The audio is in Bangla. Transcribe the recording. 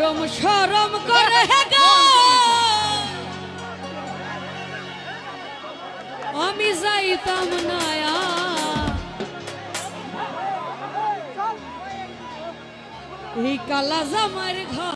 শরম শরম করে গো আমি যাইতাম না এই কালা জামার ঘর